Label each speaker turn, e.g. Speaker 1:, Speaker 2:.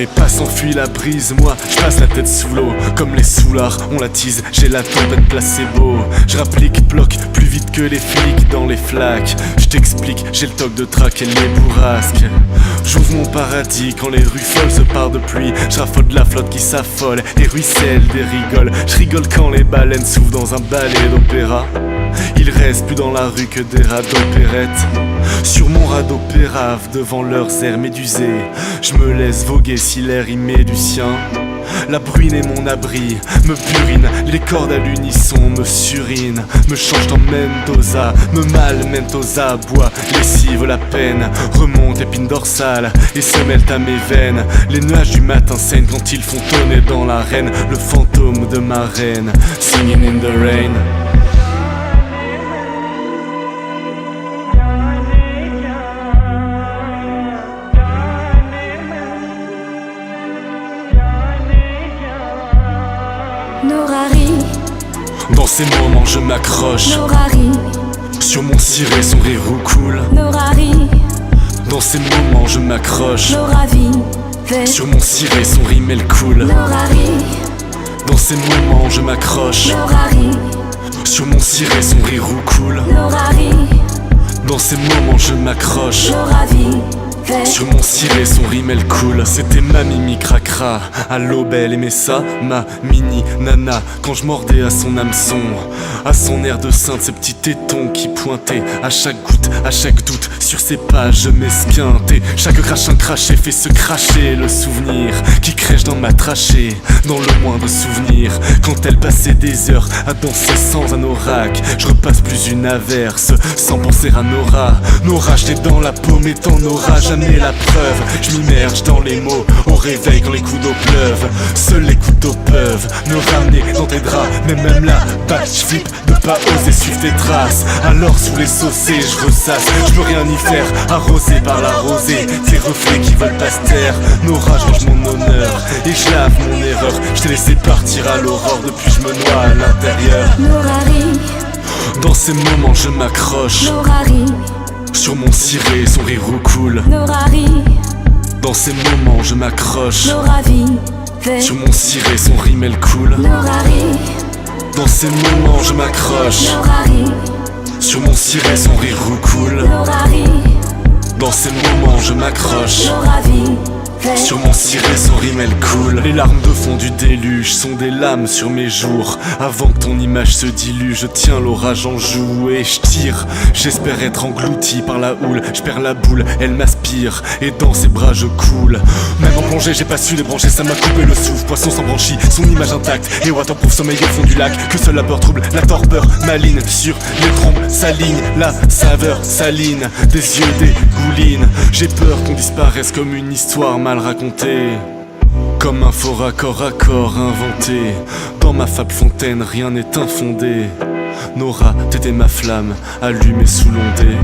Speaker 1: les passants fuient la brise, moi je passe la tête sous l'eau. Comme les soulards, on la tease, j'ai la tempête placebo. Je rapplique, bloque plus vite que les flics dans les flaques. Je t'explique, j'ai le toc de trac et les bourrasques. J'ouvre mon paradis quand les rues folles se parent de pluie. Je raffole de la flotte qui s'affole et ruisselle des rigoles. Je rigole quand les baleines s'ouvrent dans un ballet d'opéra. Il reste plus dans la rue que des rats d'opérette. Sur mon radeau pérave, devant leurs airs médusés, je me laisse voguer si l'air y met du sien. La bruine est mon abri, me purine, les cordes à l'unisson me surinent, me changent en Mendoza, me malmènent aux abois, lessive la peine, remonte épine dorsale et se mêlent à mes veines. Les nuages du matin saignent quand ils font tonner dans l'arène le fantôme de ma reine, singing in the rain.
Speaker 2: Norari,
Speaker 1: dans ces moments je m'accroche.
Speaker 2: Norari,
Speaker 1: sur mon ciré son rire coule.
Speaker 2: Norari,
Speaker 1: dans ces moments je m'accroche.
Speaker 2: Noravi,
Speaker 1: sur mon ciré son rimel coule.
Speaker 2: Norari,
Speaker 1: dans ces moments je m'accroche.
Speaker 2: Norari,
Speaker 1: sur mon ciré son rire coule.
Speaker 2: Norari,
Speaker 1: dans ces moments je m'accroche.
Speaker 2: Noravi,
Speaker 1: sur mon ciré son rimel coule. C'était ma mimi cracra, à l'aube elle aimait ça, ma mini nana. Quand je mordais à son hameçon, à son air de sainte, ces petits tétons qui pointaient à chaque goutte, à chaque doute. Sur ces pages je m'esquintais, chaque crachin craché fait se cracher le souvenir qui crèche dans ma trachée, dans le moindre souvenir. Quand elle passait des heures à danser sans un oracle, je repasse plus une averse sans penser à Nora. Nora j'étais dans la peau mais t'en auras jamais la preuve. Je m'immerge dans les mots au réveil quand les coups d'eau pleuvent. Seuls les couteaux peuvent me ramener dans tes draps. Mais même là, je flippe de pas oser suivre tes traces. Alors sous les saucés je ressasse, je peux rien y faire, arrosé par la rosée. Tes reflets qui veulent pas se taire. Nora je range mon honneur et je lave mon erreur. Je t'ai laissé partir à l'aurore, depuis je me noie à l'intérieur.
Speaker 2: Norari,
Speaker 1: dans ces moments je m'accroche.
Speaker 2: Norari,
Speaker 1: sur mon ciré son rire coule.
Speaker 2: Norari,
Speaker 1: dans ces moments je m'accroche.
Speaker 2: Noravi,
Speaker 1: sur mon ciré son rimel coule.
Speaker 2: Norari,
Speaker 1: dans ces moments je m'accroche.
Speaker 2: Norari,
Speaker 1: sur mon ciré son rire coule.
Speaker 2: Norari,
Speaker 1: dans ces moments je m'accroche.
Speaker 2: Noravi,
Speaker 1: sur mon ciré son rimel coule. Les larmes de fond du déluge sont des lames sur mes jours. Avant que ton image se dilue, je tiens l'orage en joue et je tire. J'espère être englouti par la houle. Je perds la boule, elle m'aspire et dans ses bras je coule. Même en plongée j'ai pas su les brancher, ça m'a coupé le souffle. Poisson sans branchie, son image intacte et waterproof sommeil au fond du lac. Que seule la peur trouble, la torpeur maligne. Sur les trompes s'aligne, la saveur saline des yeux dégouline. J'ai peur qu'on disparaisse comme une histoire mal racontée, comme un faux raccord à corps inventé. Dans ma fable fontaine rien n'est infondé. Nora, t'étais ma flamme, allumée sous l'ondée.